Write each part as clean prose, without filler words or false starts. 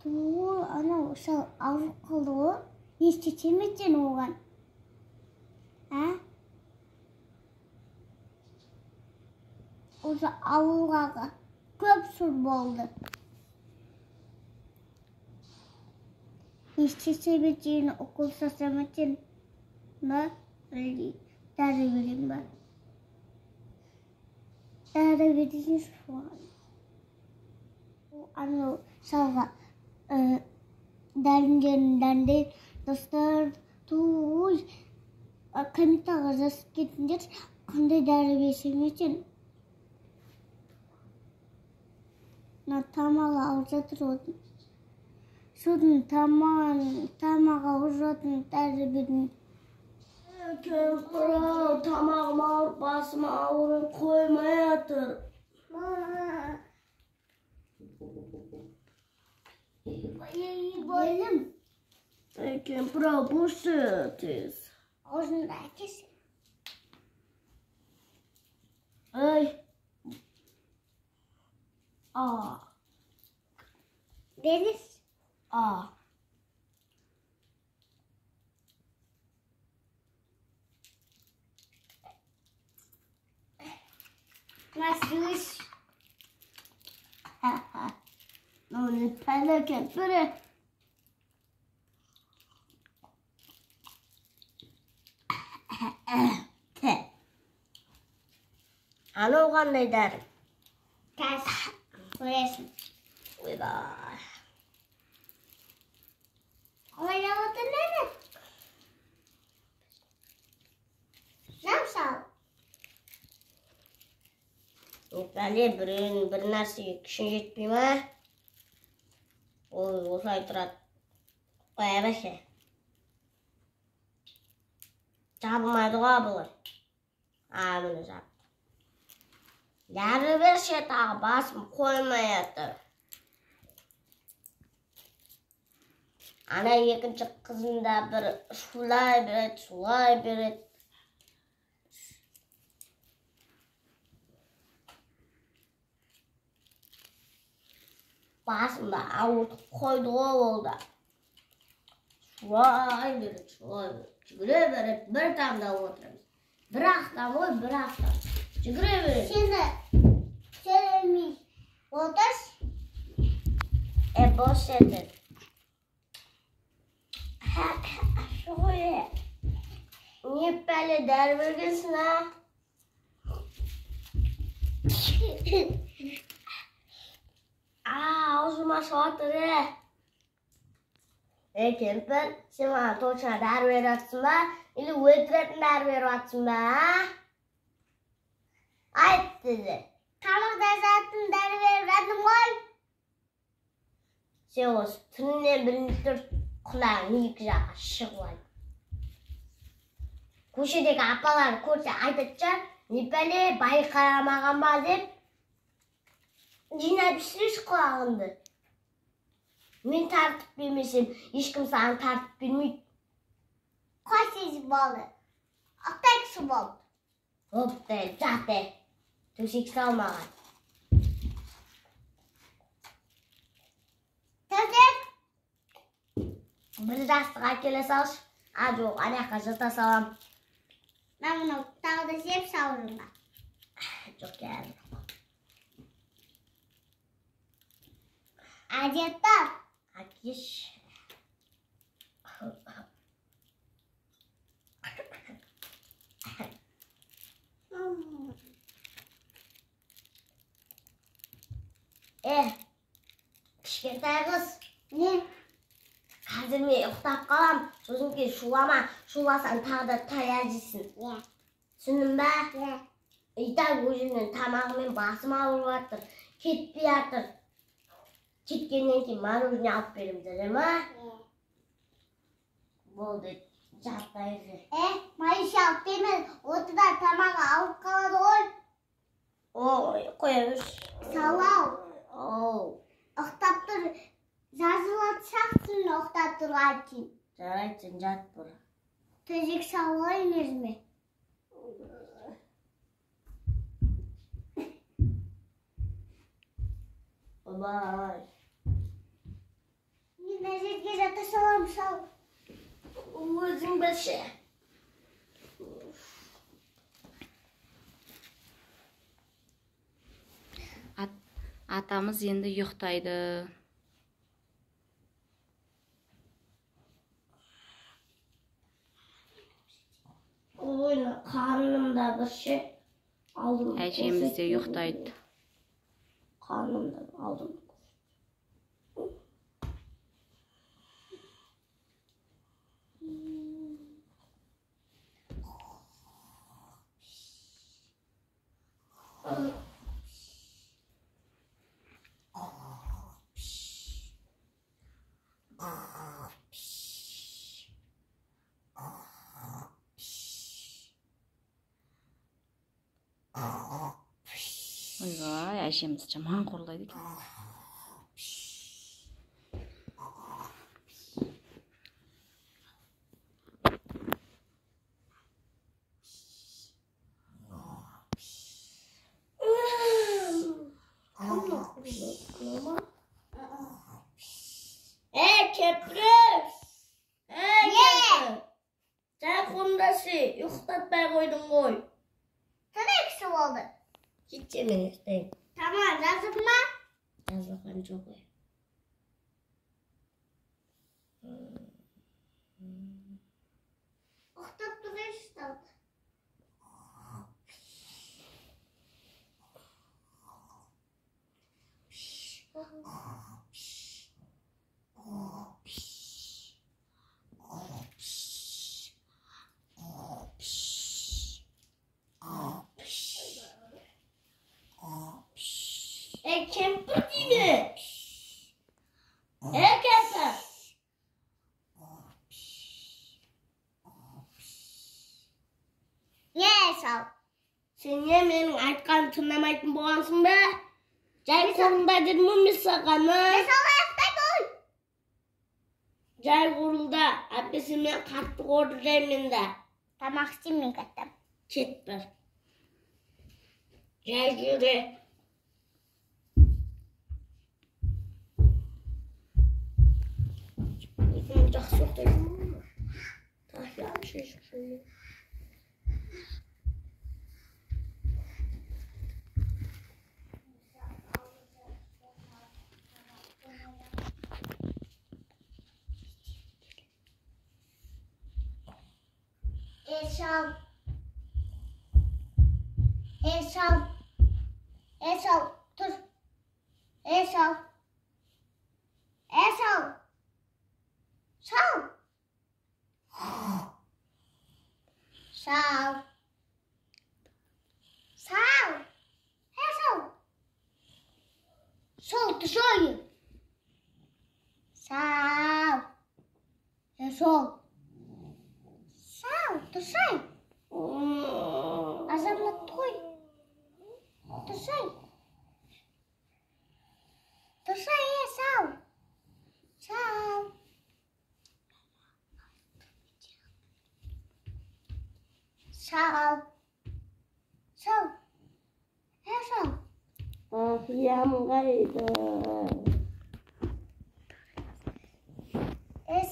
Туу ана ошол ауырып калдыбы? Эчтече эмечен ооган. Ошо ауылга көп сур болду. Эчтече эмечен укол жасамачен ба? Дары берем ба? Дары беришин аны салга дәрінден достар туй комментарийға жазып кетіңдер, қандай дәрі берсем екен. Тамағы ауырып жатыр одан. Судың тамағы ауырып жатыр, дәрі бердің. Кемпір-ау, тамағым ауырып, басым ауырып қоймай жатыр. Geldim. Kemper-ау, boşu tez. Ağzında kes. Ay. Deniz. Nasılmış? Noni pelle kempere. Ana oğlan ne der? Ters. Koyasın. Uygar. Oynamadın ne? Ne yapsam? Bәле bir нәрсеге күшің жетпей ма? Ол осылай тұрады. Қоя берші. Жабылмайды ғой бұлар. Міне жап. Дәрі берші, тағы басым қоймай жатыр. Ана екінші қызында бір шулай береді. Басымда ауыртып қойды ғой ол да. Шулай береді. Жүгіре береді, бір тамда отырамыз. Bir ақтам ғой, bir ақтам. Жүгіре береді. Şimdi söylemeyi otur. Boş yedir. Şöyle. Niye böyle der vergesin ha? Ağzıma soğuttu. Kemper, sen bana toçuna der veriyorsun be? İli ötüretin der veriyorsun be ha? Ayıp dedi. Tamam da zaten deri verdim koy. Sen olsun, tününden birini tür kulağını yıkacak, şıklayın. Köşedeki apalar көрсе айтатчар, непәле бай қарамаған ба деп, жинап түсіресіз құлағыңды. Мен тартып бермесем, ешкім саған тартып бермейді. Қойсыз болды. Ақтайық су болды. Опты, жаты. Төсек салмаған. Төсек. Bir жастық әкеле салшы. Жоқ, аяққа жата салам. Ben bunu tağda hep savurum ben. Жоқ, geldi. Acıtlar. Akış. Кішкентай қыз. Ne? Қазір мен ұйықтап қалам. Сосын кейін шулама. Шуласаң тағы да таяқ жейсің. Түсіндің бе? Итак, өзімнің тамағымен басым ауырып жатыр. Кетпей жатыр. Кеткеннен кейін мороженое алып беремін дедім ма? Болды, жатпайды. Mayıs alып бермеді. Отыда тамағы алып қалады ғой. Ой, қоя берші. Салау. Оу. Ұқтап тұр. Жазылатсақсың ұқтап тұрған кейін. Жарайды, сен жат бұра. Төсек салайын өзіме. Bye. salam sal. Özün beşe. Atamız endi uxtaydı. Oyna karnımda bir şey aldım. Əjimiz də uxtaydı. Karnımdan aldım. Vay, əjimiz caman qorlaydı ki. Kepres. Kepres. Sen kundası. Yuxtatmaya koydun koy. Sana eksi oldu. Hiç yemin isteyim. Tamam yazın mı? Yaz bakalım çok iyi. Oktat duruyor işte. Kemper yine. Kemper. Yes al. Sen niye benim aytkan tınlamaydın boğansın be? Cay kolunda dirmemiz sakana. Yes al ayakta koy. Cay kurulda. Abdesinden kattık ordu zeminde. Tamam şimdi kattım. Ketber. Cay yürü. Çok çok da yürü. Tahya bir şey söyleyeyim. Esal. Esal. Esal. Dur. Esal. Esal. Sal. Sal. Sal. Esal. Sal. Dışarı. Sal. Esal. Sal. Dışarı. Azamla toy. Dışarı. Dışarı sal. Sal. Sal. Sal. Sal. Afiyam kaydı.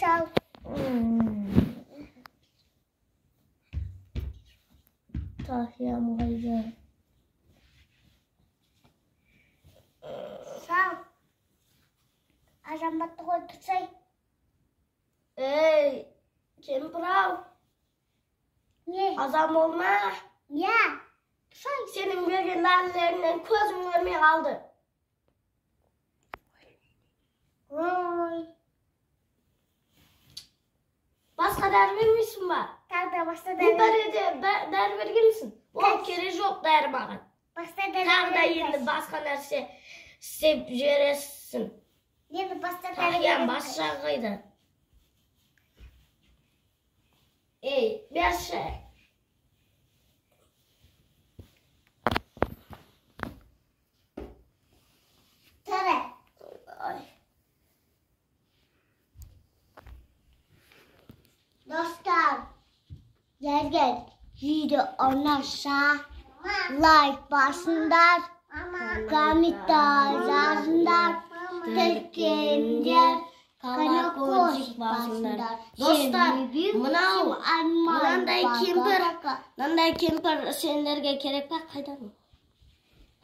Sal. Tahyam kaydı. Sal. Azamla toy dışarı. Kemprav. Ne? Azam olma. Ya. Dışarı. Senin verenlerinden közüm görmeye kaldı. Oy. Başka der vermişsin bak. Tağda başta Bu der. derece der vergin misin? O kere yok der bana. Başta der. Tağda yeni başka nerse sebceresin. Yeni başta der. Tahyan başlangıydı. Bir şey. Tere. Ay. Dostlar. Gel. Video aşağı. Like basınlar. Kommentar yazınlar. Tek kanal koy. Озик басыңдар. Достар, мынандай кемпір сендерге керек па? Қайдан?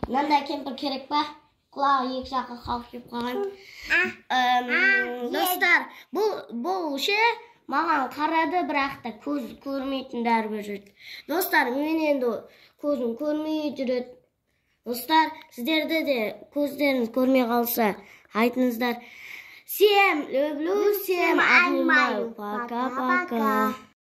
Мынандай кемпір керек па? Құлағы екі жаққа қалқып қалған. Достар, бұл ше маған қарады, бірақ та көз көрмейтін дәрбір жүрді. Достар, мен енді көзім көрмей жүреді. Достар, сіздерді де көздеріңіз көрмей қалса, айтыңыздар. Всем люблю, всем обнимаю. Пока-пока.